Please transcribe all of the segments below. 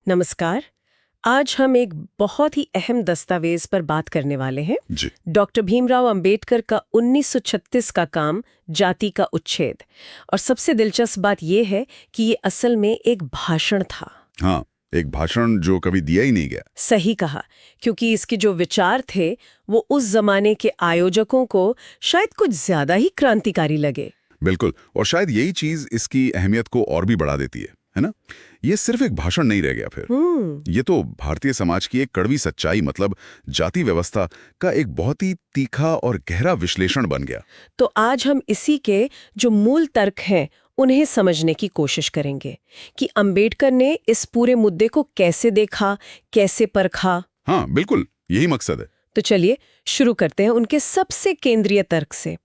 नमस्कार। आज हम एक बहुत ही अहम दस्तावेज पर बात करने वाले हैं। जी। डॉक्टर भीमराव अंबेडकर का 1936 का काम जाति का उच्छेद। और सबसे दिलचस्प बात यह है कि ये असल में एक भाषण था। हाँ, एक भाषण जो कभी दिया ही नहीं गया। सही कहा, क्योंकि इसके जो विचार थे वो उस जमाने के आयोजकों को शायद कुछ ज्यादा ही क्रांतिकारी लगे। बिल्कुल, और शायद यही चीज इसकी अहमियत को और भी बढ़ा देती है ना? ये सिर्फ एक भाषण नहीं रह गया फिर। ये तो भारतीय समाज की एक कड़वी सच्चाई, मतलब जाति व्यवस्था का एक बहुत ही तीखा और गहरा विश्लेषण बन गया। तो आज हम इसी के जो मूल तर्क हैं उन्हें समझने की कोशिश करेंगे कि अंबेडकर ने इस पूरे मुद्दे को कैसे देखा, कैसे परखा। हाँ बिल्कुल, यही मकसद है। तो चलिए शुरू करते हैं उनके सबसे केंद्रीय तर्क से।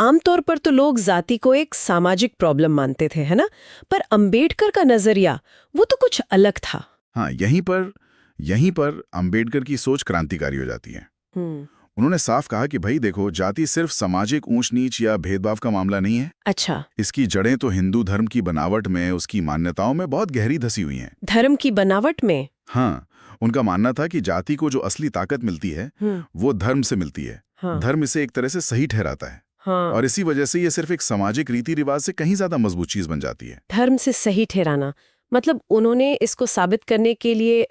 आमतौर पर तो लोग जाति को एक सामाजिक प्रॉब्लम मानते थे, है ना? पर अंबेडकर का नजरिया वो तो कुछ अलग था। हाँ, यहीं पर अंबेडकर की सोच क्रांतिकारी हो जाती है। उन्होंने साफ कहा कि भाई देखो, जाति सिर्फ सामाजिक ऊंच नीच या भेदभाव का मामला नहीं है। अच्छा। इसकी जड़ें तो हिंदू धर्म की बनावट में, उसकी मान्यताओं में बहुत गहरी धसी हुई हैं। धर्म की बनावट में? हाँ, उनका मानना था कि जाति को जो असली ताकत मिलती है वो धर्म से मिलती है। हाँ। धर्म इसे एक तरह से सही ठहराता है। हाँ। और इसी वजह से ये सिर्फ एक सामाजिक रीति रिवाज से कहीं ज्यादा मजबूत चीज बन जाती है। धर्म से सही ठहराना मतलब उन्होंने इसको साबित करने के लिए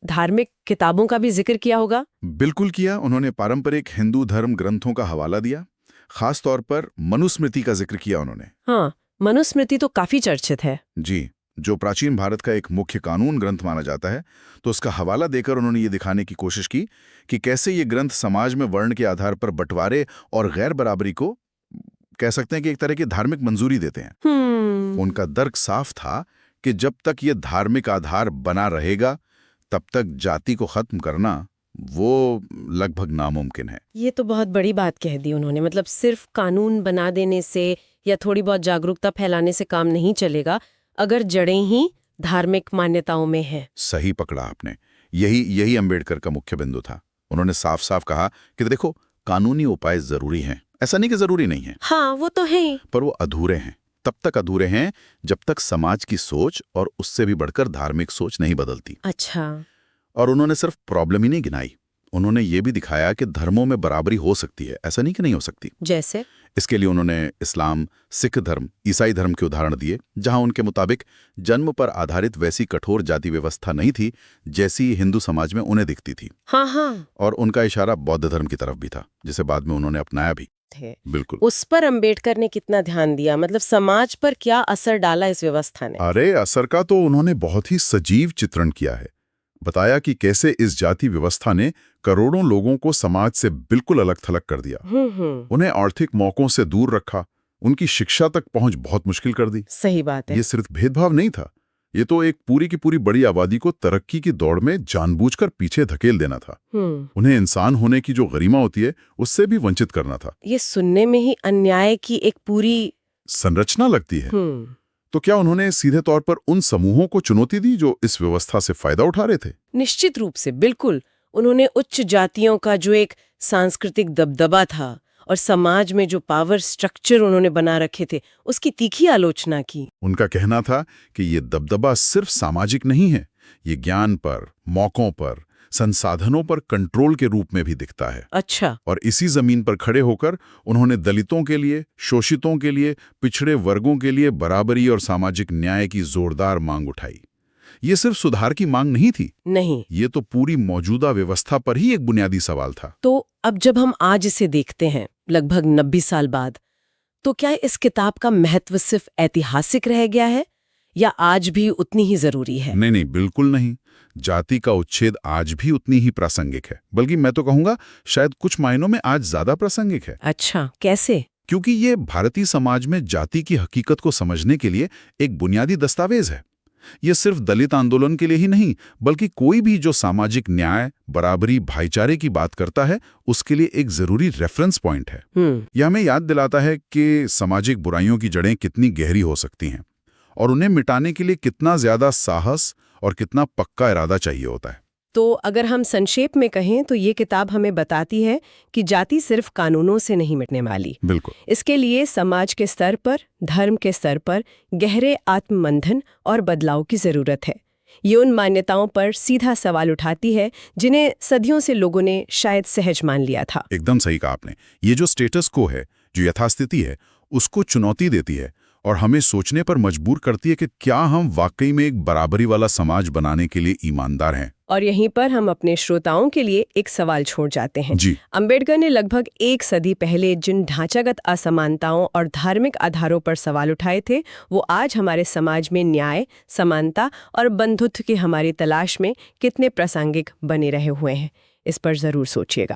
धार्मिक किताबों का भी जिक्र किया होगा। बिल्कुल किया। उन्होंने पारंपरिक हिंदू धर्म ग्रंथों का हवाला दिया। खास तौर पर मनुस्मृति का जिक्र किया उन्होंने। हाँ, मनुस्मृति तो काफी चर्चित है। जी, जो प्राचीन भारत का एक मुख्य कानून ग्रंथ माना जाता है, तो उसका हवाला देकर उन्होंने ये दिखाने की कोशिश की कि कैसे ये ग्रंथ समाज में वर्ण के आधार पर बंटवारे और गैर बराबरी को, कह सकते हैं कि एक तरह की धार्मिक मंजूरी देते हैं। उनका तर्क साफ था कि जब तक ये धार्मिक आधार बना रहेगा तब तक जाति को खत्म करना वो लगभग नामुमकिन है। ये तो बहुत बड़ी बात कह दी उन्होंने। मतलब सिर्फ कानून बना देने से या थोड़ी बहुत जागरूकता फैलाने से काम नहीं चलेगा, अगर जड़ें ही धार्मिक मान्यताओं में है। सही पकड़ा आपने। यही अंबेडकर का मुख्य बिंदु था। उन्होंने साफ साफ कहा कि देखो, कानूनी उपाय जरूरी हैं, ऐसा नहीं कि जरूरी नहीं है। हाँ, वो तो है ही। पर वो अधूरे हैं। तब तक अधूरे हैं जब तक समाज की सोच और उससे भी बढ़कर धार्मिक सोच नहीं बदलती। अच्छा। और उन्होंने सिर्फ प्रॉब्लम ही नहीं गिनाई, उन्होंने ये भी दिखाया कि धर्मों में बराबरी हो सकती है, ऐसा नहीं कि नहीं हो सकती। जैसे? इसके लिए उन्होंने इस्लाम, सिख धर्म, ईसाई धर्म के उदाहरण दिए, जहां उनके मुताबिक जन्म पर आधारित वैसी कठोर जाति व्यवस्था नहीं थी जैसी हिंदू समाज में उन्हें दिखती थी। हाँ। और उनका इशारा बौद्ध धर्म की तरफ भी था, जिसे बाद में उन्होंने अपनाया भी। बिल्कुल। उस पर अंबेडकर ने कितना ध्यान दिया? मतलब समाज पर क्या असर डाला इस व्यवस्था ने? अरे, असर का तो उन्होंने बहुत ही सजीव चित्रण किया है। बताया कि कैसे इस जाति व्यवस्था ने करोड़ों लोगों को समाज से बिल्कुल अलग थलग कर दिया। उन्हें आर्थिक मौकों से दूर रखा, उनकी शिक्षा तक पहुंच बहुत मुश्किल कर दी। सही बात है। ये सिर्फ भेदभाव नहीं था, ये तो एक पूरी की पूरी बड़ी आबादी को तरक्की की दौड़ में जानबूझकर पीछे धकेल देना था। उन्हें इंसान होने की जो गरिमा होती है उससे भी वंचित करना था। ये सुनने में ही अन्याय की एक पूरी संरचना लगती है। तो क्या उन्होंने सीधे तौर पर उन समूहों को चुनौती दी जो इस व्यवस्था से फायदा उठा रहे थे? निश्चित रूप से, बिल्कुल। उन्होंने उच्च जातियों का जो एक सांस्कृतिक दबदबा था और समाज में जो पावर स्ट्रक्चर उन्होंने बना रखे थे, उसकी तीखी आलोचना की। उनका कहना था कि ये दबदबा सिर्फ सामाजिक नहीं है, ये ज्ञान पर, मौकों पर, संसाधनों पर कंट्रोल के रूप में भी दिखता है। अच्छा। और इसी जमीन पर खड़े होकर उन्होंने दलितों के लिए, शोषितों के लिए, पिछड़े वर्गों के लिए बराबरी और सामाजिक न्याय की जोरदार मांग उठाई। ये सिर्फ सुधार की मांग नहीं थी। नहीं, ये तो पूरी मौजूदा व्यवस्था पर ही एक बुनियादी सवाल था। तो अब जब हम आज इसे देखते हैं, लगभग 90 साल बाद, तो क्या इस किताब का महत्व सिर्फ ऐतिहासिक रह गया है या आज भी उतनी ही जरूरी है? नहीं, बिल्कुल नहीं। जाति का उच्छेद आज भी उतनी ही प्रासंगिक है, बल्कि मैं तो कहूंगा शायद कुछ मायनों में आज ज्यादा प्रासंगिक है। अच्छा, कैसे? क्योंकि ये भारतीय समाज में जाति की हकीकत को समझने के लिए एक बुनियादी दस्तावेज है। ये सिर्फ दलित आंदोलन के लिए ही नहीं, बल्कि कोई भी जो सामाजिक न्याय, बराबरी, भाईचारे की बात करता है, उसके लिए एक जरूरी रेफरेंस पॉइंट है। यह हमें याद दिलाता है कि सामाजिक बुराइयों की जड़ें कितनी गहरी हो सकती हैं और उन्हें मिटाने के लिए कितना ज्यादा साहस और कितना पक्का इरादा चाहिए होता है। तो अगर हम संक्षेप में कहें तो ये किताब हमें बताती है कि जाति सिर्फ कानूनों से नहीं मिटने वाली। बिल्कुल। इसके लिए समाज के स्तर पर, धर्म के स्तर पर गहरे आत्ममंथन और बदलाव की जरूरत है। ये उन मान्यताओं पर सीधा सवाल उठाती है जिन्हें सदियों से लोगों ने शायद सहज मान लिया था। एकदम सही कहा आपने। ये जो स्टेटस को है, जो यथास्थिति है, उसको चुनौती देती है और हमें सोचने पर मजबूर करती है कि क्या हम वाकई में एक बराबरी वाला समाज बनाने के लिए ईमानदार हैं। और यहीं पर हम अपने श्रोताओं के लिए एक सवाल छोड़ जाते हैं। जी। अंबेडकर ने लगभग 1 सदी पहले जिन ढांचागत असमानताओं और धार्मिक आधारों पर सवाल उठाए थे, वो आज हमारे समाज में न्याय, समानता और बंधुत्व की हमारी तलाश में कितने प्रासंगिक बने रहे हुए हैं। इस पर जरूर सोचिएगा।